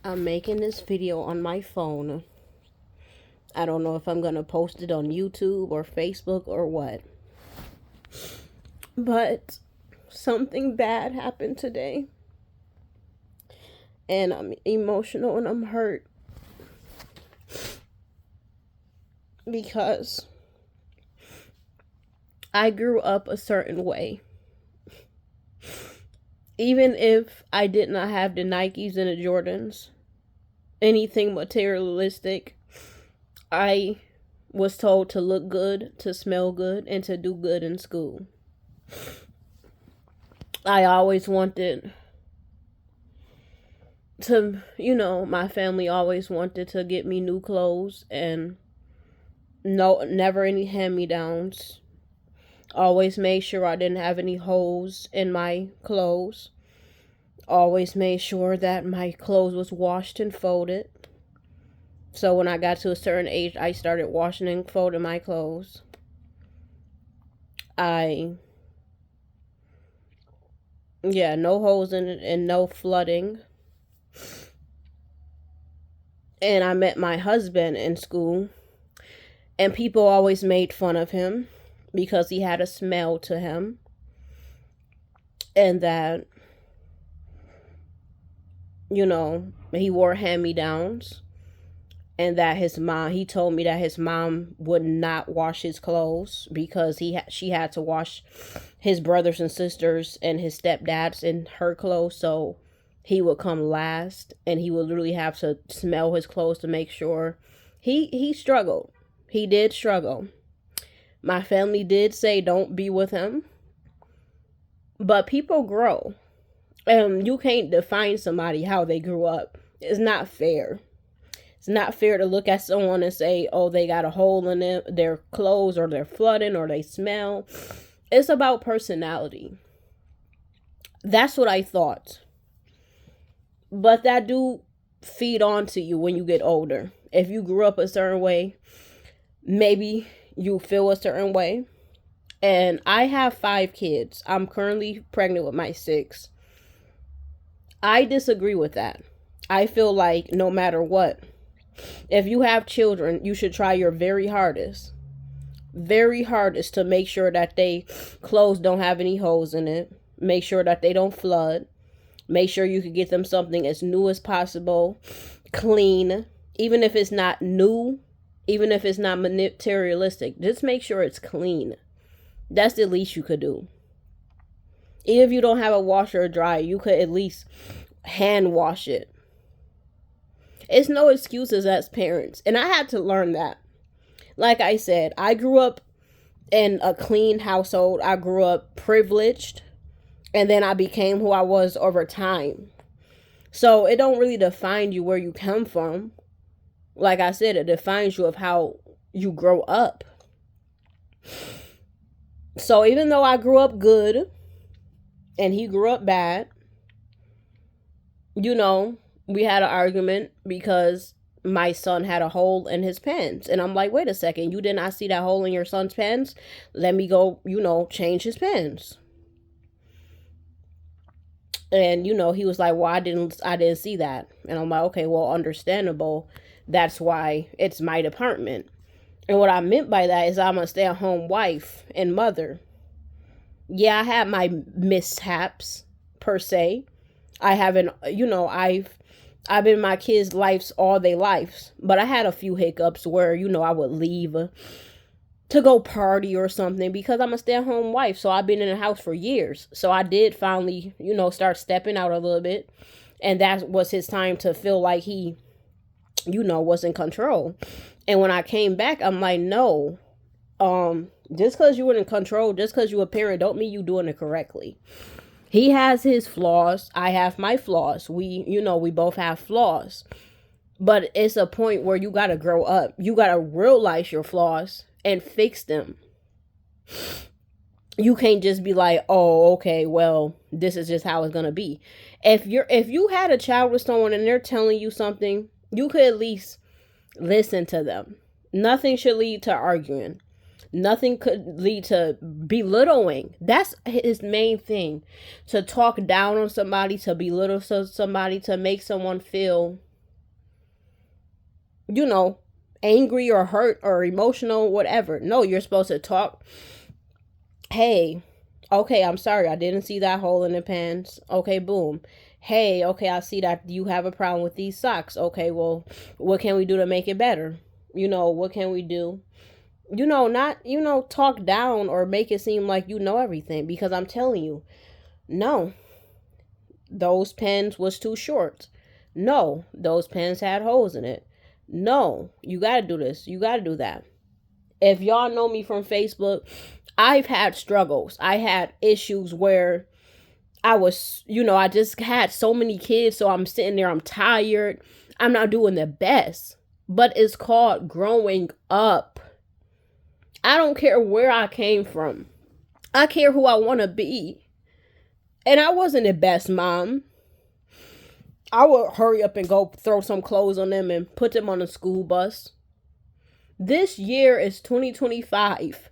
I'm making this video on my phone. I don't know if I'm going to post it on YouTube or Facebook or what. But something bad happened today. And I'm emotional and I'm hurt. Because I grew up a certain way. Even if I did not have the Nikes and the Jordans, anything materialistic, I was told to look good, to smell good, and to do good in school. I always wanted to, my family always wanted to get me new clothes and never any hand-me-downs. Always made sure I didn't have any holes in my clothes. Always made sure that my clothes was washed and folded. So when I got to a certain age, I started washing and folding my clothes. No holes in it and no flooding. And I met my husband in school, and people always made fun of him because he had a smell to him, and that, he wore hand-me-downs, and that he told me that his mom would not wash his clothes because she had to wash his brothers and sisters and his stepdads in her clothes, so he would come last, and he would literally have to smell his clothes to make sure. He struggled. He did struggle. My family did say don't be with him. But people grow. And you can't define somebody how they grew up. It's not fair. It's not fair to look at someone and say, oh, they got a hole in their clothes, or they're flooding, or they smell. It's about personality. That's what I thought. But that do feed on to you when you get older. If you grew up a certain way, maybe you feel a certain way. And I have 5 kids. I'm currently pregnant with my 6th. I disagree with that. I feel like no matter what, if you have children, you should try your very hardest to make sure that they clothes don't have any holes in it. Make sure that they don't flood. Make sure you can get them something as new as possible, clean, even if it's not new, even if it's not materialistic. Just make sure it's clean. That's the least you could do. Even if you don't have a washer or dryer, you could at least hand wash it. It's no excuses as parents. And I had to learn that. Like I said, I grew up in a clean household. I grew up privileged. And then I became who I was over time. So it don't really define you where you come from. Like I said, it defines you of how you grow up. So even though I grew up good and he grew up bad, we had an argument because my son had a hole in his pants. And I'm like, wait a second, you did not see that hole in your son's pants? Let me go, change his pants. And, he was like, well, I didn't see that. And I'm like, okay, well, understandable. That's why it's my department. And what I meant by that is I'm a stay-at-home wife and mother. Yeah, I had my mishaps, per se. I haven't, I've been my kids' lives all their lives. But I had a few hiccups where, I would leave to go party or something because I'm a stay-at-home wife. So I've been in the house for years. So I did finally, start stepping out a little bit. And that was his time to feel like he, was in control. And when I came back, I'm like, no, just because you were in control, just because you're a parent, don't mean you doing it correctly. He has his flaws. I have my flaws. We both have flaws. But it's a point where you got to grow up. You got to realize your flaws and fix them. You can't just be like, oh, okay, well, this is just how it's going to be. If you had a child with someone and they're telling you something, you could at least listen to them. Nothing should lead to arguing. Nothing could lead to belittling. That's his main thing. To talk down on somebody, to belittle somebody, to make someone feel you know, angry or hurt or emotional, whatever. No, you're supposed to talk. Hey, okay, I'm sorry, I didn't see that hole in the pants. Okay, boom. Hey, okay, I see that you have a problem with these socks. Okay, well, what can we do to make it better? What can we do? Not, talk down or make it seem like you know everything, because I'm telling you, no, those pens was too short. No, those pens had holes in it. No, you got to do this. You got to do that. If y'all know me from Facebook, I've had struggles. I had issues where I was, I just had so many kids. So I'm sitting there, I'm tired. I'm not doing the best. But it's called growing up. I don't care where I came from. I care who I want to be. And I wasn't the best mom. I would hurry up and go throw some clothes on them and put them on a school bus. This year is 2025.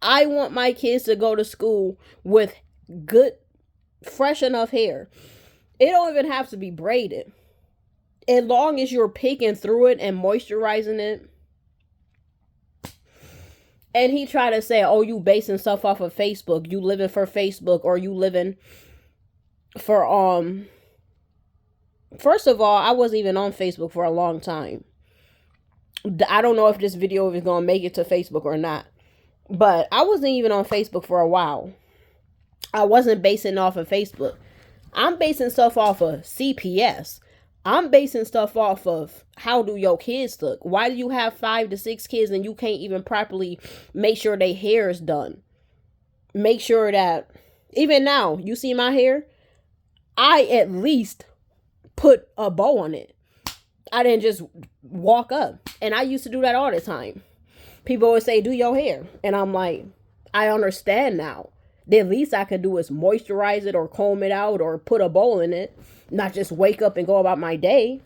I want my kids to go to school with good, fresh enough hair. It don't even have to be braided. As long as you're picking through it and moisturizing it. And he tried to say, oh, you basing stuff off of Facebook. You living for Facebook, or you living for, first of all, I wasn't even on Facebook for a long time. I don't know if this video is going to make it to Facebook or not. But I wasn't even on Facebook for a while. I wasn't basing off of Facebook. I'm basing stuff off of CPS. I'm basing stuff off of how do your kids look. Why do you have 5 to 6 kids and you can't even properly make sure their hair is done? Make sure that, even now, you see my hair? I at least put a bow on it. I didn't just walk up. And I used to do that all the time. People would say, do your hair. And I'm like, I understand now. The least I could do is moisturize it or comb it out or put a bowl in it. Not just wake up and go about my day.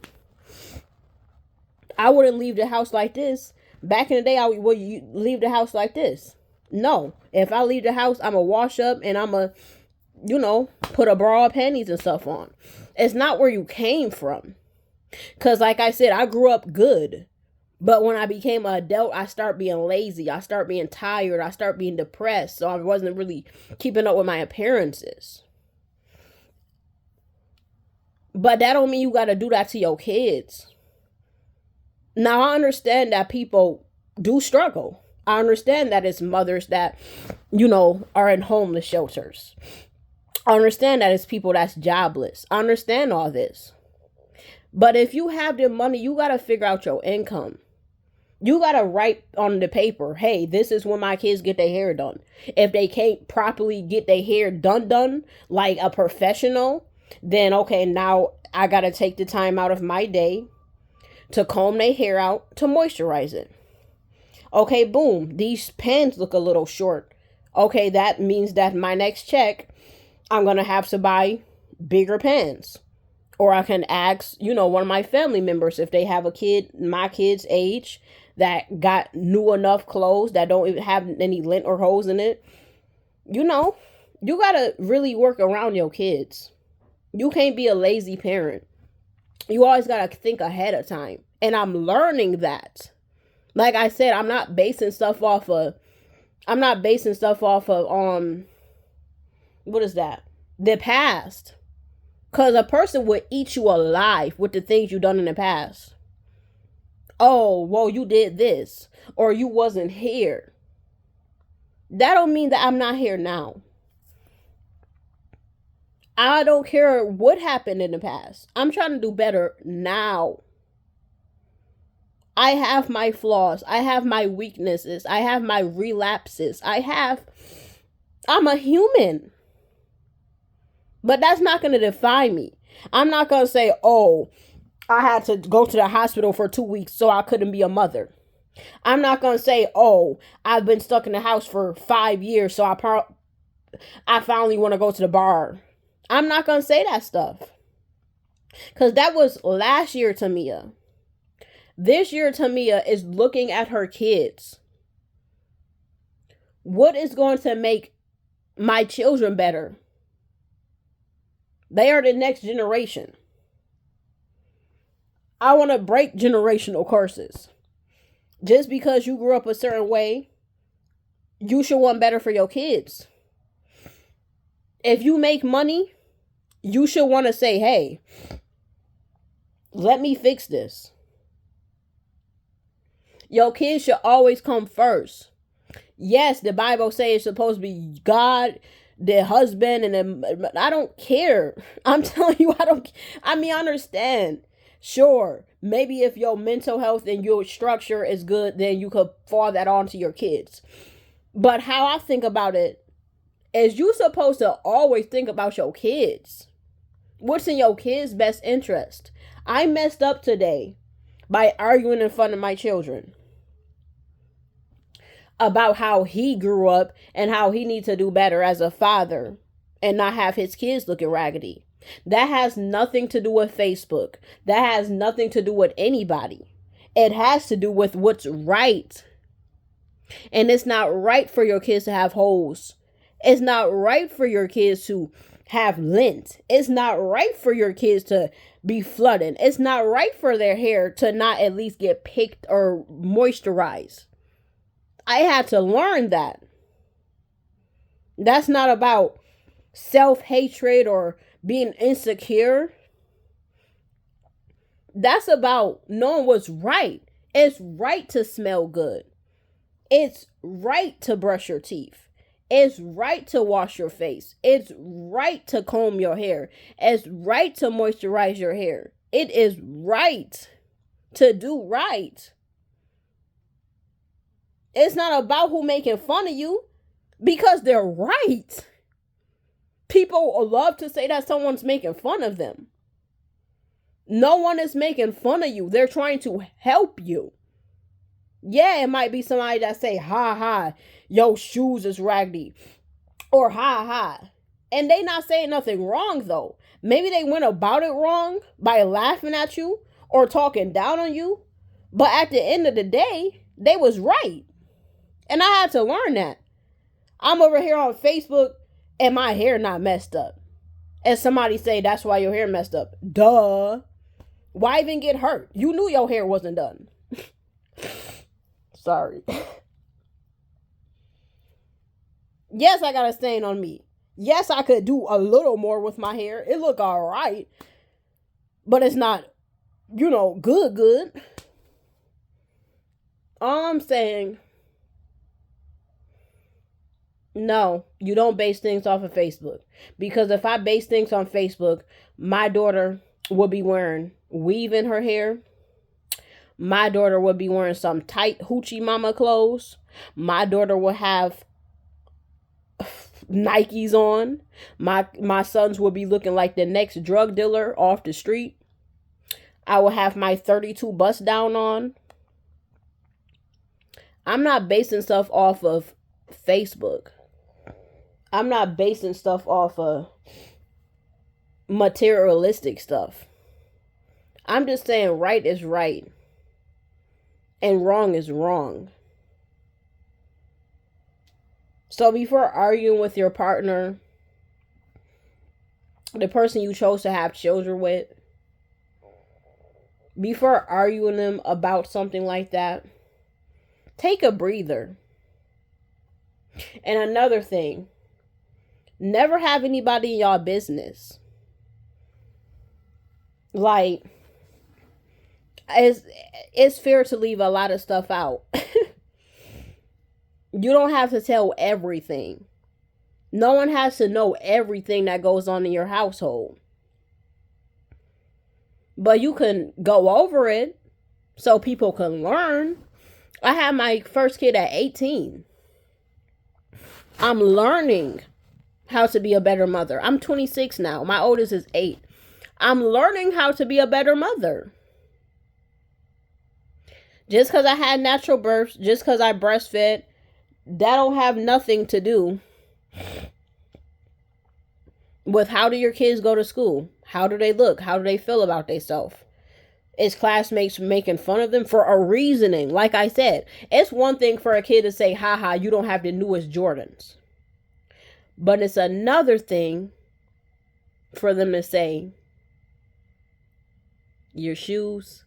I wouldn't leave the house like this. Back in the day, I would leave the house like this. No. If I leave the house, I'm going to wash up and I'm going to, put a bra, panties and stuff on. It's not where you came from. Because like I said, I grew up good. But when I became an adult, I start being lazy. I start being tired. I start being depressed. So I wasn't really keeping up with my appearances. But that don't mean you got to do that to your kids. Now, I understand that people do struggle. I understand that it's mothers that, are in homeless shelters. I understand that it's people that's jobless. I understand all this. But if you have the money, you got to figure out your income. You got to write on the paper, hey, this is when my kids get their hair done. If they can't properly get their hair done like a professional, then okay, now I got to take the time out of my day to comb their hair out, to moisturize it. Okay, boom, these pants look a little short. Okay, that means that my next check, I'm going to have to buy bigger pants. Or I can ask, one of my family members, if they have a kid, my kid's age, that got new enough clothes that don't even have any lint or holes in it. You got to really work around your kids. You can't be a lazy parent. You always got to think ahead of time. And I'm learning that. Like I said, I'm not basing stuff off of, what is that? The past. Because a person would eat you alive with the things you done in the past. Oh, well, you did this. Or you wasn't here. That don't mean that I'm not here now. I don't care what happened in the past. I'm trying to do better now. I have my flaws. I have my weaknesses. I have my relapses. I'm a human. But that's not going to define me. I'm not going to say, oh, I had to go to the hospital for 2 weeks so I couldn't be a mother. I'm not going to say, oh, I've been stuck in the house for 5 years so I finally want to go to the bar. I'm not going to say that stuff. Because that was last year, Tamia. This year, Tamia is looking at her kids. What is going to make my children better? They are the next generation. I want to break generational curses. Just because you grew up a certain way, you should want better for your kids. If you make money, you should want to say, hey, let me fix this. Your kids should always come first. Yes, the Bible says it's supposed to be God, the husband, and then I don't care. I'm telling you, I understand. Sure, maybe if your mental health and your structure is good, then you could fall that on to your kids. But how I think about it is you supposed to always think about your kids. What's in your kids' best interest? I messed up today by arguing in front of my children about how he grew up and how he needs to do better as a father and not have his kids looking raggedy. That has nothing to do with Facebook. That has nothing to do with anybody. It has to do with what's right. And it's not right for your kids to have holes. It's not right for your kids to have lint. It's not right for your kids to be flooded. It's not right for their hair to not at least get picked or moisturized. I had to learn that. That's not about self-hatred or being insecure. That's about knowing what's right. It's right to smell good. It's right to brush your teeth. It's right to wash your face. It's right to comb your hair. It's right to moisturize your hair. It is right to do right. It's not about who making fun of you, because they're right. People love to say that someone's making fun of them. No one is making fun of you. They're trying to help you. Yeah, it might be somebody that say, ha ha, your shoes is raggedy. Or ha ha. And they not saying nothing wrong though. Maybe they went about it wrong by laughing at you or talking down on you. But at the end of the day, they was right. And I had to learn that. I'm over here on Facebook and my hair not messed up. And somebody say that's why your hair messed up. Duh. Why even get hurt? You knew your hair wasn't done. Sorry. Yes, I got a stain on me. Yes, I could do a little more with my hair. It look all right. But it's not, good. All I'm saying, no, you don't base things off of Facebook. Because if I base things on Facebook, my daughter would be wearing weave in her hair. My daughter would be wearing some tight hoochie mama clothes. My daughter would have Nikes on. My sons would be looking like the next drug dealer off the street. I will have my 32 bust down on. I'm not basing stuff off of Facebook. I'm not basing stuff off of materialistic stuff. I'm just saying right is right and wrong is wrong. So before arguing with your partner, the person you chose to have children with, before arguing them about something like that, take a breather. And another thing, never have anybody in y'all business. Like, it's fair to leave a lot of stuff out. You don't have to tell everything. No one has to know everything that goes on in your household. But you can go over it so people can learn. I had my first kid at 18. I'm learning how to be a better mother. I'm 26 now. My oldest is 8. I'm learning how to be a better mother. Just because I had natural births, just because I breastfed, that don't have nothing to do with how do your kids go to school? How do they look? How do they feel about themselves? Is classmates making fun of them for a reasoning? Like I said, it's one thing for a kid to say, haha, you don't have the newest Jordans. But it's another thing for them to say, your shoes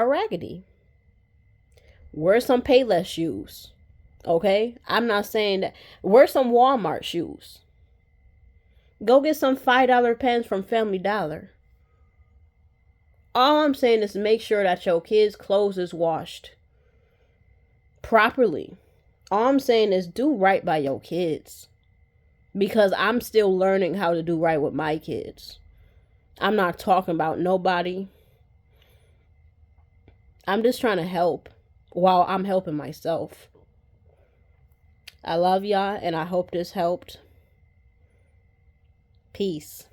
are raggedy. Wear some Payless shoes. Okay? I'm not saying that. Wear some Walmart shoes. Go get some $5 pants from Family Dollar. All I'm saying is make sure that your kids' clothes is washed properly. All I'm saying is do right by your kids. Because I'm still learning how to do right with my kids. I'm not talking about nobody. I'm just trying to help while I'm helping myself. I love y'all, and I hope this helped. Peace.